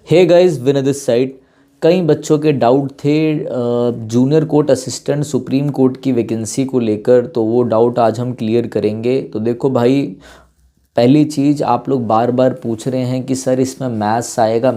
Hey guys, Vinay this side. कई बच्चों के डाउट थे junior court assistant supreme court की वैकेंसी को लेकर, तो वो डाउट आज हम क्लियर करेंगे। तो देखो भाई, पहली चीज़ आप लोग बार बार पूछ रहे हैं कि सर इसमें मैथ्स आएगा।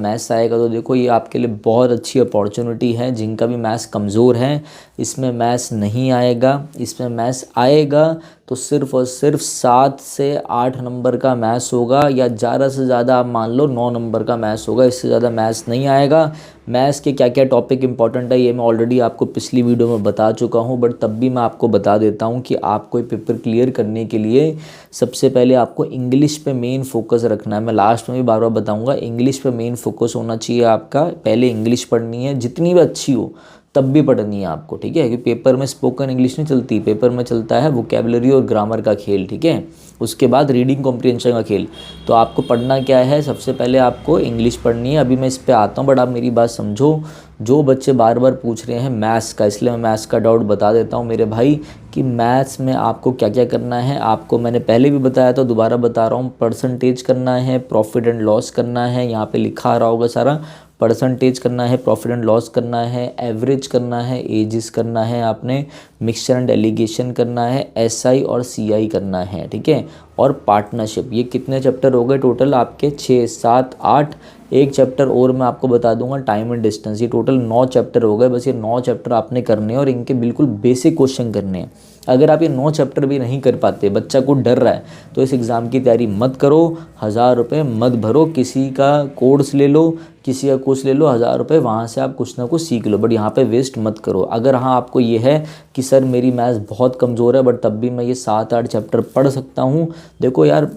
तो देखो, ये आपके लिए बहुत अच्छी अपॉर्चुनिटी है। जिनका भी मैथ्स कमज़ोर है, इसमें मैथ्स नहीं आएगा। इसमें मैथ्स आएगा तो सिर्फ और सिर्फ 7 से 8 नंबर का मैथ्स होगा, या ज़्यादा से ज़्यादा आप मान लो 9 नंबर का मैथ्स होगा। इससे ज़्यादा मैथ्स नहीं आएगा। मैथ्स के क्या क्या टॉपिक इंपॉर्टेंट है ये मैं ऑलरेडी आपको पिछली वीडियो में बता चुका हूँ, बट तब भी मैं आपको बता देता हूँ कि आपको ये पेपर क्लियर करने के लिए सबसे पहले आपको इंग्लिश पे मेन फोकस रखना है। मैं लास्ट में भी बार बार बताऊँगा, इंग्लिश पे मेन फोकस होना चाहिए आपका। पहले इंग्लिश पढ़नी है, जितनी भी अच्छी हो तब भी पढ़नी है आपको, ठीक है। क्योंकि पेपर में स्पोकन इंग्लिश नहीं चलती, पेपर में चलता है वोकेबलरी और ग्रामर का खेल, ठीक है। उसके बाद रीडिंग कॉम्प्रिहेंशन का खेल। तो आपको पढ़ना क्या है, सबसे पहले आपको इंग्लिश पढ़नी है। अभी मैं इस पे आता हूँ, बट आप मेरी बात समझो। जो बच्चे बार बार पूछ रहे हैं मैथ्स का, इसलिए मैं मैथ्स का डाउट बता देता हूँ मेरे भाई कि मैथ्स में आपको क्या क्या करना है। आपको मैंने पहले भी बताया था, दोबारा बता रहा हूँ। परसेंटेज करना है, प्रॉफिट एंड लॉस करना है, यहाँ पे लिखा आ रहा होगा सारा। परसेंटेज करना है, प्रॉफिट एंड लॉस करना है, एवरेज करना है, एजिस करना है, आपने मिक्सचर एंड एलिगेशन करना है, एसआई और सीआई करना है, ठीक है। और पार्टनरशिप। ये कितने चैप्टर हो गए टोटल आपके? 6, 7, 8। एक चैप्टर और मैं आपको बता दूंगा, टाइम एंड डिस्टेंस। ये टोटल 9 चैप्टर हो गए। बस ये 9 चैप्टर आपने करने हैं और इनके बिल्कुल बेसिक क्वेश्चन करने हैं। अगर आप ये 9 चैप्टर भी नहीं कर पाते, बच्चा को डर रहा है, तो इस एग्ज़ाम की तैयारी मत करो। 1000 रुपये मत भरो, किसी का कोर्स ले लो, किसी का कुछ ले लो, 1000 रुपये, वहाँ से आप कुछ ना कुछ सीख लो, बट यहाँ पे वेस्ट मत करो। अगर हाँ आपको ये है कि सर मेरी मैथ्स बहुत कमज़ोर है, बट तब भी मैं ये 7-8 चैप्टर पढ़ सकता हूँ। देखो यार,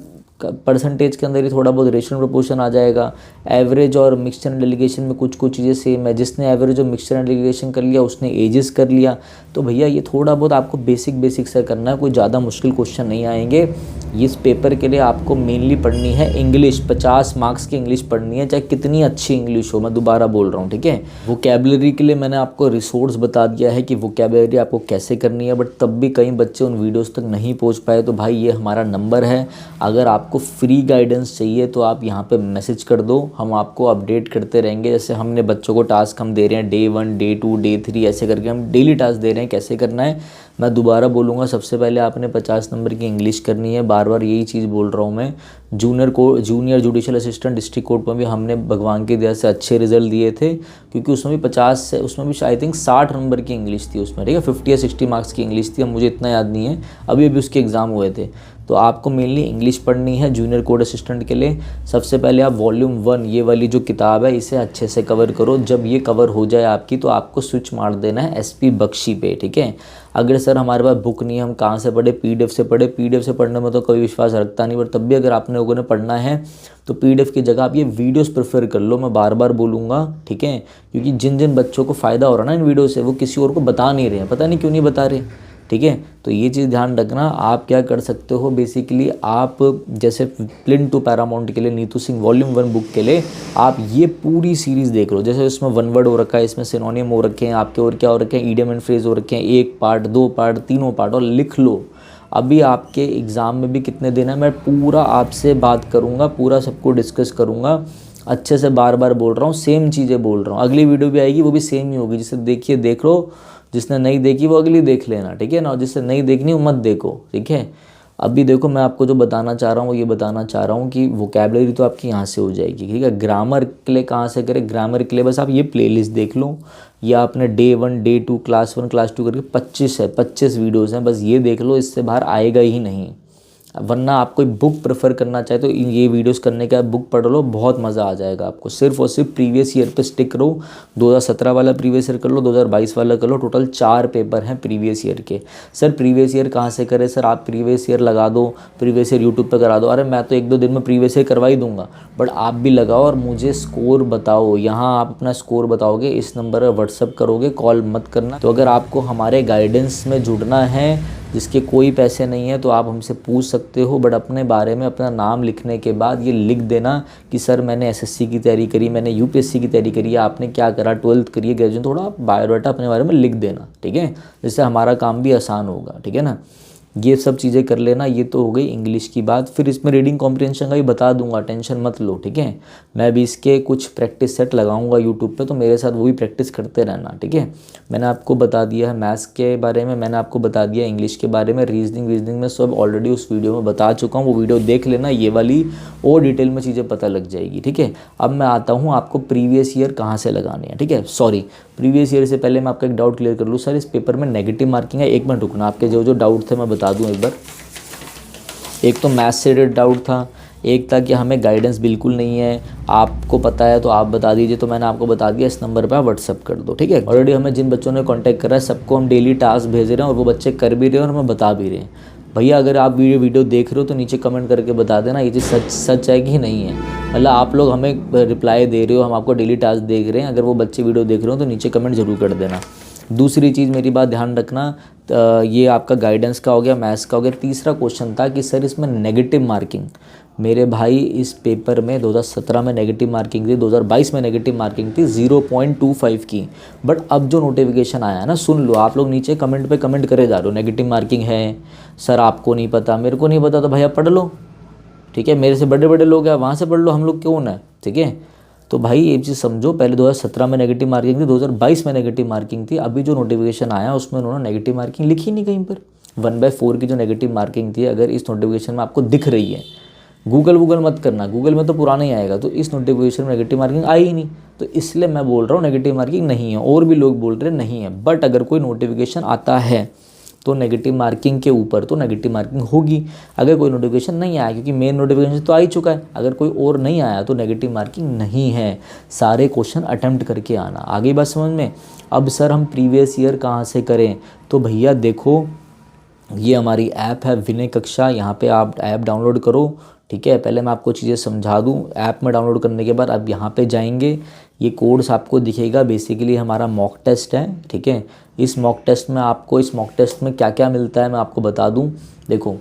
परसेंटेज के अंदर ही थोड़ा बहुत रेशियो प्रोपोर्शन आ जाएगा। एवरेज और मिक्सचर एंड एलिगेशन में कुछ कुछ चीज़ें सेम है। जिसने एवरेज और मिक्सचर एंड एलिगेशन कर लिया उसने एजेस कर लिया। तो भैया ये थोड़ा बहुत आपको बेसिक से करना है, कोई ज़्यादा मुश्किल क्वेश्चन नहीं आएंगे। इस पेपर के लिए आपको मेनली पढ़नी है इंग्लिश। 50 मार्क्स की इंग्लिश पढ़नी है, चाहे कितनी अच्छी इंग्लिश हो। मैं दोबारा बोल रहा हूँ, ठीक है। वोकेबलरी के लिए मैंने आपको रिसोर्स बता दिया है कि वोकेबलरी आपको कैसे करनी है, बट तब भी कई बच्चे उन वीडियोज़ तक नहीं पहुँच पाए। तो भाई ये हमारा नंबर है। अगर आपको फ्री गाइडेंस चाहिए तो आप यहाँ पे मैसेज कर दो, हम आपको अपडेट करते रहेंगे। जैसे हमने बच्चों को टास्क हम दे रहे हैं, डे 1, डे 2, डे 3, ऐसे करके हम डेली टास्क दे रहे हैं कैसे करना है। मैं दोबारा बोलूँगा, सबसे पहले आपने 50 नंबर की इंग्लिश करनी है। बार बार यही चीज़ बोल रहा हूँ मैं। Junior judicial assistant district court में भी हमने भगवान की दया से अच्छे रिजल्ट दिए थे, क्योंकि उसमें भी 50 से, उसमें भी आई थिंक 60 नंबर की इंग्लिश थी उसमें, ठीक है। 50 या 60 मार्क्स की इंग्लिश थी, अब मुझे इतना याद नहीं है। अभी अभी उसके एग्ज़ाम हुए थे। तो आपको मेनली इंग्लिश पढ़नी है जूनियर कोर्ट असिस्टेंट के लिए। सबसे पहले आप वॉल्यूम 1 ये वाली जो किताब है इसे अच्छे से कवर करो। जब ये कवर हो जाए आपकी, तो आपको स्विच मार देना है एसपी बख्शी पे, ठीक है। अगर सर हमारे पास बुक नहीं है, हम कहाँ से पढ़े? पीडीएफ से पढ़े। पीडीएफ से पढ़ने में तो कोई विश्वास रखता नहीं, पर तब भी अगर आपने लोगों ने पढ़ना है तो पीडीएफ की जगह आप ये वीडियोस प्रेफर कर लो। मैं बार बार बोलूँगा, ठीक है। क्योंकि जिन जिन बच्चों को फ़ायदा हो रहा है ना इन वीडियो से, वो किसी और को बता नहीं रहे हैं, पता नहीं क्यों नहीं बता रहे, ठीक है। तो ये चीज़ ध्यान रखना। आप क्या कर सकते हो, बेसिकली आप जैसे प्लिन टू पैरामाउंट के लिए, नीतू सिंह वॉल्यूम 1 बुक के लिए आप ये पूरी सीरीज़ देख लो। जैसे इसमें 1 वर्ड हो रखा है, इसमें सिनोनिम हो रखे हैं आपके, और क्या हो रखे हैं, ईडियम एंड फ्रेज हो रखे हैं। 1 पार्ट, 2 पार्ट, तीनों पार्ट, और लिख लो। अभी आपके एग्ज़ाम में भी कितने दिन है, मैं पूरा आपसे बात करूँगा, पूरा सबको डिस्कस करूँगा अच्छे से। बार बार बोल रहा हूँ, सेम चीज़ें बोल रहा हूँ। अगली वीडियो भी आएगी, वो भी सेम ही होगी। जिसे देखिए देख लो, जिसने नहीं देखी वो अगली देख लेना, ठीक है ना। और जिससे नहीं देखनी वो मत देखो, ठीक है। अभी देखो, मैं आपको जो बताना चाह रहा हूँ ये बताना चाह रहा हूँ कि वोकेबलरी तो आपकी यहाँ से हो जाएगी, ठीक है। ग्रामर के लिए कहाँ से करें? ग्रामर के लिए बस आप ये प्लेलिस्ट देख लो। या आपने डे 1, डे 2, क्लास 1, क्लास 2 करके 25 है, 25 वीडियोज़ हैं, बस ये देख लो। इससे बाहर आएगा ही नहीं। वरना आप कोई बुक प्रेफर करना चाहे तो ये वीडियोस करने के बाद बुक पढ़ लो, बहुत मज़ा आ जाएगा आपको। सिर्फ और सिर्फ प्रीवियस ईयर पे स्टिक रहो। 2017 वाला प्रीवियस ईयर कर लो, 2022 वाला कर लो। टोटल 4 पेपर हैं प्रीवियस ईयर के। सर प्रीवियस ईयर कहाँ से करें? सर आप प्रीवियस ईयर लगा दो, प्रीवियस ईयर यूट्यूब पर करा दो। अरे मैं तो 1-2 दिन में प्रीवियस ईयर करवा ही दूंगा, बट आप भी लगाओ और मुझे स्कोर बताओ। यहाँ आप अपना स्कोर बताओगे, इस नंबर पर व्हाट्सअप करोगे, कॉल मत करना। तो अगर आपको हमारे गाइडेंस में जुड़ना है, जिसके कोई पैसे नहीं है, तो आप हमसे पूछ सकते हो। बट अपने बारे में अपना नाम लिखने के बाद ये लिख देना कि सर मैंने एसएससी की तैयारी करी, मैंने यूपीएससी की तैयारी करी है, आपने क्या करा, 12th करी है, ग्रेजुएशन, थोड़ा आप बायोडाटा अपने बारे में लिख देना, ठीक है। जिससे हमारा काम भी आसान होगा, ठीक है ना। ये सब चीज़ें कर लेना। ये तो हो गई इंग्लिश की बात। फिर इसमें रीडिंग कॉम्प्रिहेंशन का भी बता दूंगा, टेंशन मत लो, ठीक है। मैं भी इसके कुछ प्रैक्टिस सेट लगाऊंगा यूट्यूब पे, तो मेरे साथ वो भी प्रैक्टिस करते रहना, ठीक है। मैंने आपको बता दिया है मैथ्स के बारे में, मैंने आपको बता दिया इंग्लिश के बारे में, रीजनिंग में सब ऑलरेडी उस वीडियो में बता चुका हूँ। वो वीडियो देख लेना, ये वाली और डिटेल में चीज़ें पता लग जाएगी, ठीक है। अब मैं आता हूँ आपको प्रीवियस ईयर कहाँ से लगाने हैं, ठीक है। सॉरी, प्रीवियस ईयर से पहले मैं आपका एक डाउट क्लियर कर लूँ। सर इस पेपर में नेगेटिव मार्किंग है, एक मिनट रुकना, आपके जो जो डाउट थे मैं बता दूँ एक बार। एक तो मैथ्स से रिलेटेड डाउट था, एक था कि हमें गाइडेंस बिल्कुल नहीं है, आपको पता है तो आप बता दीजिए। तो मैंने आपको बता दिया, इस नंबर पर आप व्हाट्सअप कर दो, ठीक है। ऑलरेडी हमें जिन बच्चों ने कांटेक्ट करा है सबको हम डेली टास्क भेज रहे हैं और वो बच्चे कर भी रहे हैं और हमें बता भी रहे हैं। भैया अगर आप वीडियो देख रहे हो तो नीचे कमेंट करके बता देना ये चीज़ सच है कि नहीं है। मतलब आप लोग हमें रिप्लाई दे रहे हो, हम आपको डेली टास्क देख रहे हैं, अगर वो बच्चे वीडियो देख रहे हो तो नीचे कमेंट जरूर कर देना। दूसरी चीज़ मेरी बात ध्यान रखना, ये आपका गाइडेंस का हो गया, मैथ्स का हो गया। तीसरा क्वेश्चन था कि सर इसमें नेगेटिव मार्किंग, मेरे भाई इस पेपर में 2017 में नेगेटिव मार्किंग थी, 2022 में नेगेटिव मार्किंग थी 0.25 की। बट अब जो नोटिफिकेशन आया है ना, सुन लो, आप लोग नीचे कमेंट पे कमेंट करे जा रहे हो नेगेटिव मार्किंग है सर, आपको नहीं पता, मेरे को नहीं पता, तो भैया पढ़ लो, ठीक है। मेरे से बड़े बड़े लोग हैं, वहाँ से पढ़ लो, हम लोग क्यों ना, ठीक है। तो भाई ये चीज़ समझो, पहले 2017 में नेगेटिव मार्किंग थी, 2022 में नेगेटिव मार्किंग थी। अभी जो नोटिफिकेशन आया उसमें उन्होंने नेगेटिव मार्किंग लिखी नहीं कहीं पर। 1/4 की जो नेगेटिव मार्किंग थी, अगर इस नोटिफिकेशन में आपको दिख रही है, गूगल मत करना, गूगल में तो पुराना ही आएगा, तो इस नोटिफिकेशन में नेगेटिव मार्किंग आई ही नहीं, तो इसलिए मैं बोल रहा हूँ नेगेटिव मार्किंग नहीं है। और भी लोग बोल रहे नहीं है, बट अगर कोई नोटिफिकेशन आता है तो नेगेटिव मार्किंग के ऊपर तो नेगेटिव मार्किंग होगी। अगर कोई नोटिफिकेशन नहीं आया, क्योंकि मेन नोटिफिकेशन तो आ ही चुका है, अगर कोई और नहीं आया तो नेगेटिव मार्किंग नहीं है। सारे क्वेश्चन अटेम्प्ट करके आना। आगे बात समझ में। अब सर हम प्रीवियस ईयर कहाँ से करें, तो भैया देखो ये हमारी ऐप है विनय कक्षा, यहाँ पे आप ऐप डाउनलोड करो, ठीक है। पहले मैं आपको चीज़ें समझा दूँ। ऐप में डाउनलोड करने के बाद आप यहाँ पे जाएंगे, ये कोर्स आपको दिखेगा। बेसिकली हमारा मॉक टेस्ट है, ठीक है। इस मॉक टेस्ट में क्या क्या मिलता है मैं आपको बता दूँ। देखो,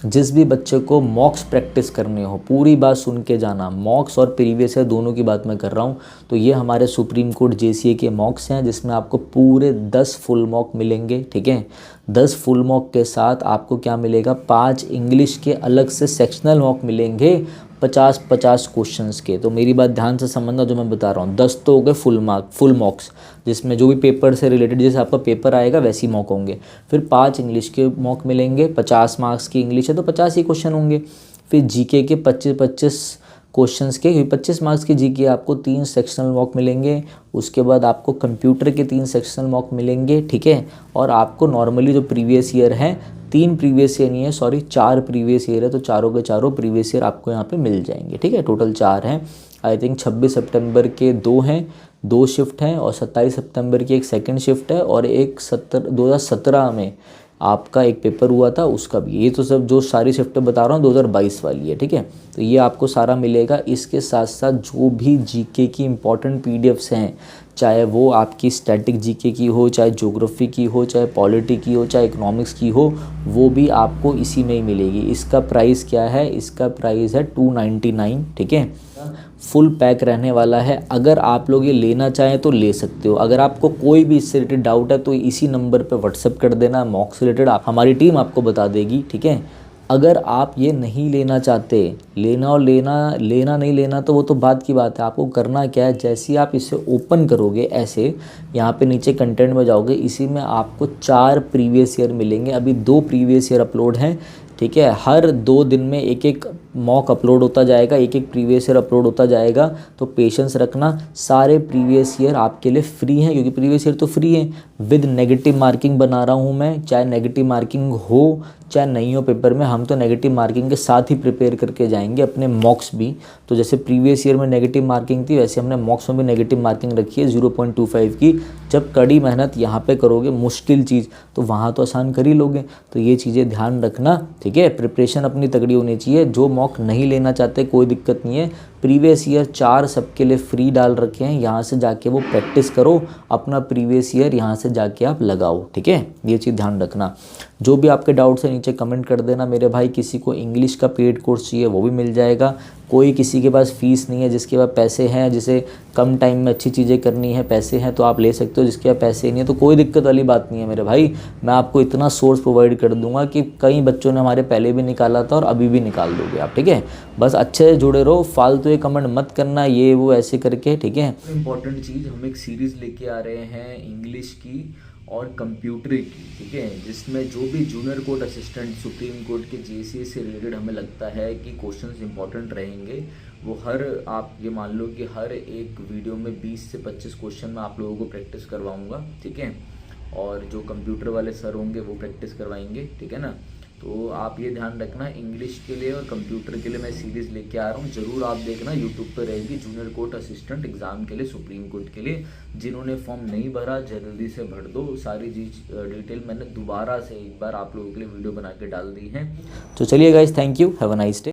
जिस भी बच्चे को मॉक्स प्रैक्टिस करने हो, पूरी बात सुन के जाना, मॉक्स और प्रीवियस ईयर दोनों की बात मैं कर रहा हूँ। तो ये हमारे सुप्रीम कोर्ट जेसीए के मॉक्स हैं, जिसमें आपको पूरे 10 फुल मॉक मिलेंगे, ठीक है। 10 फुल मॉक के साथ आपको क्या मिलेगा, 5 इंग्लिश के अलग से सेक्शनल मॉक मिलेंगे, 50-50 क्वेश्चंस के। तो मेरी बात ध्यान से समझना जो मैं बता रहा हूँ। 10 तो हो गए फुल मॉक्स, जिसमें जो भी पेपर से रिलेटेड जैसे आपका पेपर आएगा वैसे ही मॉक होंगे। फिर 5 इंग्लिश के मॉक मिलेंगे, 50 मार्क्स की इंग्लिश है तो 50 ही क्वेश्चन होंगे। फिर जीके के 25-25 क्वेश्चंस के, 25 मार्क्स की जीके आपको 3 सेक्शनल मॉक मिलेंगे। उसके बाद आपको कंप्यूटर के 3 सेक्शनल मॉक मिलेंगे, ठीक है। और आपको नॉर्मली जो प्रीवियस ईयर है, 3 प्रीवियस ईयर नहीं है, सॉरी 4 प्रीवियस ईयर है, तो चारों के चारों प्रीवियस ईयर आपको यहाँ पे मिल जाएंगे, ठीक है। टोटल 4 हैं। आई थिंक 26 सितंबर के 2 हैं, 2 शिफ्ट हैं, और 27 सितंबर की एक सेकंड शिफ्ट है, और एक 2017 में आपका एक पेपर हुआ था उसका भी। ये तो सब जो सारी शिफ्टें बता रहा हूँ 2022 वाली है, ठीक है। तो ये आपको सारा मिलेगा। इसके साथ साथ जो भी जीके की इंपॉर्टेंट पीडीएफ्स हैं, चाहे वो आपकी स्टैटिक जीके की हो, चाहे ज्योग्राफी की हो, चाहे पॉलिटी की हो, चाहे इकोनॉमिक्स की हो, वो भी आपको इसी में ही मिलेगी। इसका प्राइस क्या है, इसका प्राइस है 299, ठीक है। फुल पैक रहने वाला है। अगर आप लोग ये लेना चाहें तो ले सकते हो। अगर आपको कोई भी इससे रिलेटेड डाउट है तो इसी नंबर पे व्हाट्सअप कर देना, मॉक से रिलेटेड हमारी टीम आपको बता देगी, ठीक है। अगर आप ये नहीं लेना चाहते, लेना नहीं लेना तो वो तो बात की बात है। आपको करना क्या है, जैसे ही आप इसे ओपन करोगे, ऐसे यहाँ पे नीचे कंटेंट में जाओगे, इसी में आपको 4 प्रीवियस ईयर मिलेंगे। अभी 2 प्रीवियस ईयर अपलोड हैं, ठीक है। हर 2 दिन में एक मॉक अपलोड होता जाएगा, एक प्रीवियस ईयर अपलोड होता जाएगा। तो पेशेंस रखना। सारे प्रीवियस ईयर आपके लिए फ्री हैं, क्योंकि प्रीवियस ईयर तो फ्री है। विद नेगेटिव मार्किंग बना रहा हूँ मैं, चाहे नेगेटिव मार्किंग हो चाहे नहीं हो पेपर में, हम तो नेगेटिव मार्किंग के साथ ही प्रिपेयर करके जाएंगे अपने मॉक्स भी। तो जैसे प्रीवियस ईयर में नेगेटिव मार्किंग थी, वैसे हमने मॉक्स में भी नेगेटिव मार्किंग रखी है 0.25 की। जब कड़ी मेहनत यहाँ पे करोगे, मुश्किल चीज़, तो वहाँ तो आसान कर ही लोगे। तो ये चीज़ें ध्यान रखना, ठीक है। प्रिपरेशन अपनी तगड़ी होनी चाहिए। जो मॉक नहीं लेना चाहते कोई दिक्कत नहीं है, प्रीवियस ईयर 4 सबके लिए फ्री डाल रखे हैं, यहाँ से जाके वो प्रैक्टिस करो, अपना प्रीवियस ईयर यहाँ से जाके आप लगाओ, ठीक है। ये चीज़ ध्यान रखना। जो भी आपके डाउट्स है नीचे कमेंट कर देना मेरे भाई। किसी को इंग्लिश का पेड कोर्स चाहिए वो भी मिल जाएगा। कोई किसी के पास फ़ीस नहीं है, जिसके पास पैसे हैं, जिसे कम टाइम में अच्छी चीज़ें करनी है, पैसे हैं तो आप ले सकते हो। जिसके पास पैसे नहीं है तो कोई दिक्कत वाली बात नहीं है मेरे भाई। मैं आपको इतना सोर्स प्रोवाइड कर दूंगा कि कई बच्चों ने हमारे पहले भी निकाला था और अभी भी निकाल दोगे आप, ठीक है। बस अच्छे से जुड़े रहो, फालतू ये कमेंट मत करना ये वो ऐसे करके, ठीक है। इंपॉर्टेंट चीज़, हम एक सीरीज़ लेके आ रहे हैं इंग्लिश की और कंप्यूटर की, ठीक है, जिसमें जो भी junior court assistant supreme court के जेसीए से रिलेटेड हमें लगता है कि क्वेश्चंस इंपॉर्टेंट रहेंगे, वो आप ये मान लो कि हर एक वीडियो में 20 से 25 क्वेश्चन मैं आप लोगों को प्रैक्टिस करवाऊंगा, ठीक है। और जो कंप्यूटर वाले सर होंगे वो प्रैक्टिस करवाएंगे, ठीक है ना। तो आप ये ध्यान रखना, इंग्लिश के लिए और कंप्यूटर के लिए मैं सीरीज़ लेके आ रहा हूँ, ज़रूर आप देखना। यूट्यूब पर रहेगी जूनियर कोर्ट असिस्टेंट एग्ज़ाम के लिए, सुप्रीम कोर्ट के लिए। जिन्होंने फॉर्म नहीं भरा जल्दी से भर दो। सारी डिटेल मैंने दोबारा से एक बार आप लोगों के लिए वीडियो बना के डाल दी है। तो चलिए guys, thank you, have a nice day.